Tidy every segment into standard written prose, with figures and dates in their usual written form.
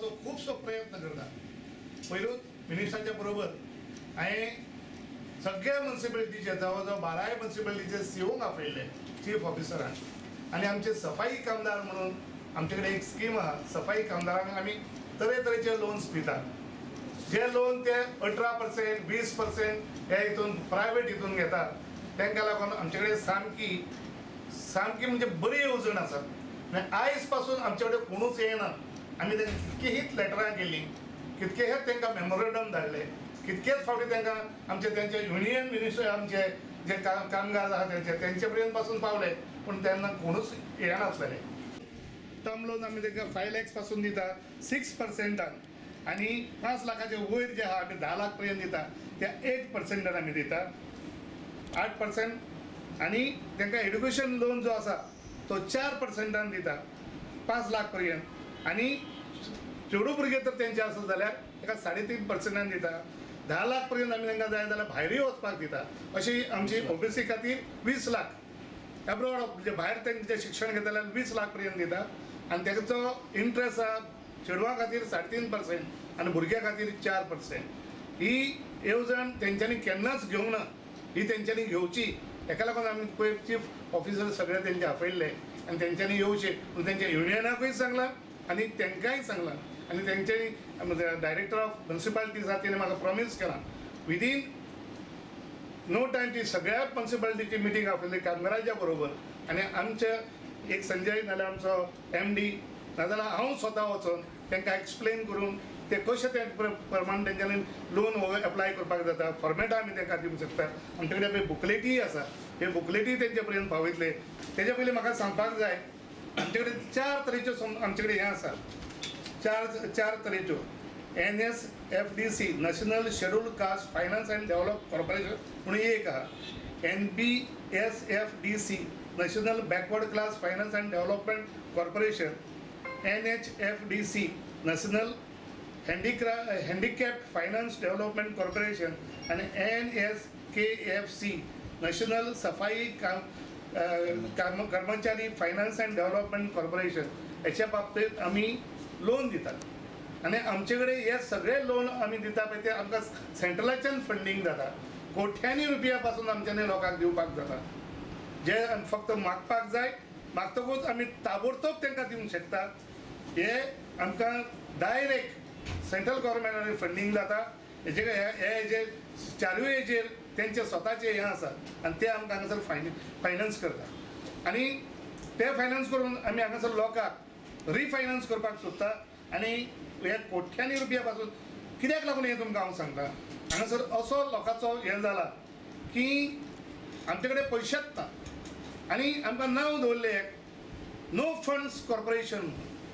करपाचो खूबसो प्रयत्न करता. पयरूच मिनिस्टराच्या बरोबर हांवें सगळ्या म्युनिसिपालिटीचे जवळ जवळ 12 म्युनिसिपालिटीचे सीओक आपयले, चीफ ऑफिसरान. आनी आमचे सफाई कामदार म्हणून आमचे कडेन एक स्कीम आहा. सफाई कामदारांक आमी तरेतरेचे लोन्स दितात. जे लोन ते 18%, 20% हे हितून प्रायवेट हितून घेतात. तांकां लागून आमचे कडेन सामकी म्हणजे बरी येवजण आसा. आयज पासून आमचे कडेन कोणूच येना. आमी तांकां कितकेहीच लेटरां केलीं, कितकेहेच तांकां मेमोरेंडम धाडले, कितकेच फावटी तांकां तेंचे युनियन मिनिस्टर आमचे जे कामगार आहा तेंचे पर्यंत पासून पावले, पूण तेन्ना कोणूच येनासलेले. टर्म लोन आमी तांकां 5 lakhs पासून दिता 6%. आनी 5 लाखाचे वयर जे आहा आमी 10 लाख पर्यंत दिता त्या 8% आमी दिता, 8%. आनी तांकां एड्युकेशन लोन जो आसा तो 4% दिता 5 लाख पर्यंत. आनी चेडू भुरगे तर तेंचे आसत जाल्यार ताका 3.5% दिता. 10 लाख पर्यंत आमी तांकां जाय जाल्यार भायरूय वचपाक दिता. अशी आमची ओबीसी खातीर 20 लाख, एब्रॉड म्हणजे भायर तेंचे शिक्षण घेता जाल्यार 20 लाख पर्यंत दिता. आनी ताचो इंट्रस्ट आहा चेडवां खातीर 3.5% आनी भुरग्यां खातीर 4%. ही येवजण तेंच्यांनी केन्नाच घेवंक ना, ही तेंच्यांनी घेवची. हेका लागून आमी पयर चीफ ऑफिसर सगळे तेंचे आपयल्ले आनी तेंच्यांनी येवचे. पूण तेंच्या युनियनाकूय सांगलां आनी तेंकांय सांगलां. आनी तेंच्यांनी डायरेक्टर ऑफ म्युनिसिपालिटीज आहा तेणें म्हाका प्रॉमीस केलां विदीन नो टायम ती सगळ्या म्युनिसिपालिटीची मिटींग आपयली कामगारांच्या बरोबर. आनी आमचे एक संजय नाल्यार आमचो MD नाजाल्यार हांव स्वता वचून तांकां एक्सप्लेन करून ते कशें ते प्रमाण तेंच्यांनी लोन एप्लाय करपाक जाता, फॉर्मेटां आमी तांकां दिवंक शकता. आमचे कडेन पळय बुकलेटीय आसा, हे बुकलेटी तेंचे पर्यंत पावयतले. तेजे पयलीं म्हाका सांगपाक जाय आमचे कडेन 4 तरेच्यो आमचे कडेन हें आसा, 4 तरेच्यो. NSFDC national scheduled caste finance and develop corporation म्हणून एक आहा. NBSFDC national backward class finance and development corporation. NHFDC national handicapped finance development corporation. आणि NSKFC national Safai Karmachari finance and development corporation. हेच्या बाबतींत आमी लोन दितात. आनी आमचे कडेन हे सगळे लोन आमी दिता पळय ते आमकां सेंट्रलाच्यान फंडींग जाता. कोट्यांनी रुपया पासून आमच्यांनी लोकांक दिवपाक जाता. जे फक्त मागपाक जाय, मागतकूच आमी ताबडतोब तांकां दिवंक शकता. हे आमकां डायरेक्ट सेंट्रल गव्हर्मेंटान फंडींग जाता. हे जे 4य हेजेर तेंचे स्वताचे हें आसा आनी ते आमकां हांगासर फायनान्स करता. आनी ते फायनान्स करून आमी हांगासर लोकांक रिफायनान्स करपाक सोदता. आनी हे कोट्यांनी रुपया पासून कित्याक लागून हें तुमकां हांव सांगता. हांगासर असो लोकांचो हें जाला की आमचे कडेन पयशेच ना आनी आमकां नांव दवरलें नो फंड्स कॉर्पोरेशन.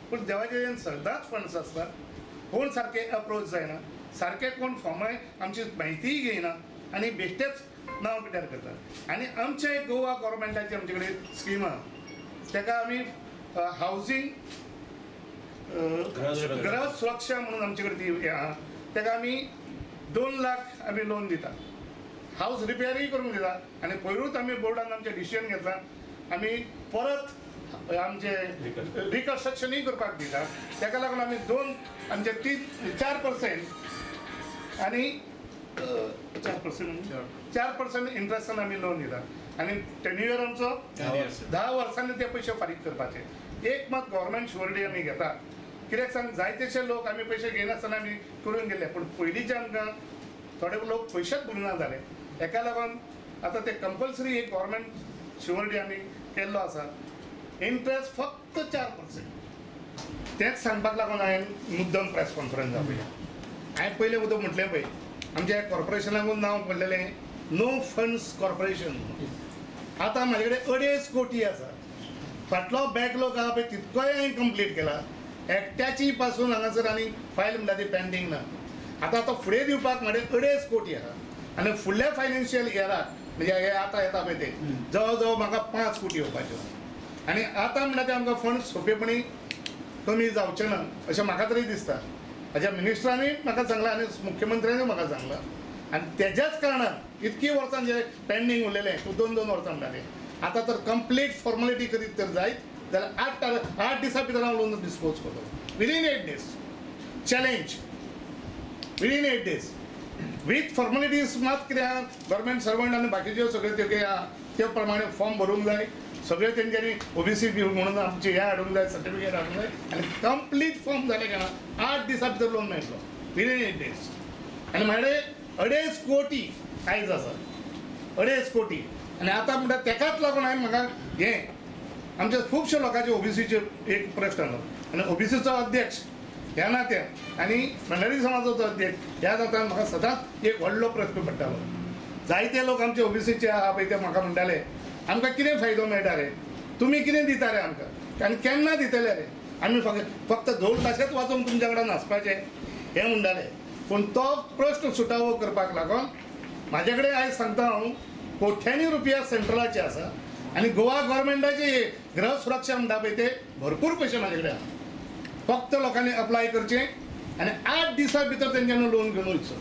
पूण देवाचे सदांच फंड्स आसता. कोण सारके अप्रोच जायना, सारके कोण फॉर्माय आमची म्हायतीय घेयना आनी बेश्टेच नांव पिड्यार करता. आनी आमचे गोवा गव्हर्मेंटाची आमचे कडेन स्कीम आहा, ताका आमी हावजींग गृह सुरक्षा म्हणून आमचे कडेन ती हें आहा. ताका आमी 2 लाख आमी लोन दिता. हावस रिपेरूय करूंक दिता. आनी पयरूच आमी बोर्डान आमचें डिसिजन घेतलां आमी परत आमचे रिकन्स्ट्रक्शनूय करपाक दिता. ताका लागून आमी आमचे 4% आनी 4% इंट्रस्टान आमी लोन दिता. आनी टेन्युअर आमचो 10 वर्सांनी ते पयशे फारीक करपाचे. एक मात गव्हर्मेंट शुअरिटी आमी घेता. कित्याक सांग जायतेशे लोक आमी पयशे घेयनासतना आमी करून गेले, पूण पयलींचे आमकां थोडे लोक पयशेच भरना जाले. हेका लागून आतां ते कंपल्सरी एक गव्हर्मेंट शुअरिटी आमी केल्लो आसा. इंट्रस्ट फक्त 4%. तेच सांगपाक लागून हांवें मुद्दम प्रेस कॉन्फरन्स आपयल्या. हांवें पयलें उदक म्हटलें पळय आमच्या कॉर्पोरेशनाकून नांव पडलेलें नो फंड्स कॉर्पोरेशन. आतां म्हाजे कडेन 2.5 कोटी आसा. फाटलो बॅकलॉग आहा पळय तितकोय हांवें कंप्लीट केला. एकट्याची पासून हांगासर आनी फायल म्हणटा ती पेंडींग ना. आतां फुडें दिवपाक म्हाजे 2.5 कोटी आहा. आनी फुडल्या फायनान्शियल इयराक म्हणजे हे आतां येता पळय ते जवळ जवळ म्हाका 5 कोटी येवपाच्यो. आनी आतां म्हणटा ते आमकां फंड सोंपेपणी कमी जावचे ना अशें म्हाका तरी दिसता. हाज्या मिनिस्टरानूय म्हाका सांगलां आनी मुख्यमंत्र्यानूय म्हाका सांगलां. आनी तेज्याच कारणान इतकी वर्सां जे पेंडींग उरलेलें 2-2 वर्सां म्हणटाले आतां तर कंप्लीट फॉर्मेलिटी करीत तर जायत जाल्यार 8 दिसां भितर हांव लोन डिस्पोज करतलो within 8 days. Challenge within 8 days with formalities मात कितें गव्हर्मेंट सर्वंट आनी बाकीच्यो सगळ्यो त्यो कितें आहा त्या प्रमाणे फॉर्म भरूंक जाय सगळे तेंच्यांनी ओबीसी म्हणून आमचे हे हाडूंक जाय सर्टिफिकेट हाडूंक जाय आनी कंप्लीट फॉर्म जाले काय ना 8 दिसां भितर लोन मेळटलो विदीन 8 days आनी म्हाजे 2.5 कोटी आयज आसा 2.5 कोटी आनी आतां म्हणटा तेकाच लागून हांवें म्हाका हें आमच्या खुबशे लोकांचे ओबीसीचे एक प्रश्न आसा आनी ओबीसीचो अध्यक्ष ह्या नात्यान आनी मंडळी समाजाचो अध्यक्ष ह्या नात्यान म्हाका सदांच एक व्हडलो प्रश्न पडटालो जायते लोक आमचे ओबीसीचे आहा पळय ते म्हाका म्हणटाले आमकां कितें फायदो मेळटा रे तुमी कितें दिता रे आमकां आनी केन्ना दितले रे आमी फक्त धोल ताशेंच वाचून तुमच्या कडेन नाचपाचें हें म्हणटाले पूण तो प्रश्न सुटावो करपाक लागून म्हाजे कडेन आयज सांगता हांव कोट्यांनी रुपया सेंट्रलाचे आसा आनी गोवा गव्हर्मेंटाचे गृह सुरक्षा म्हणटा पळय ते भरपूर पयशे म्हाजे कडेन आहा फक्त लोकांनी अप्लाय करचें आनी 8 दिसां भितर तेंच्यांनी लोन घेवन वयचो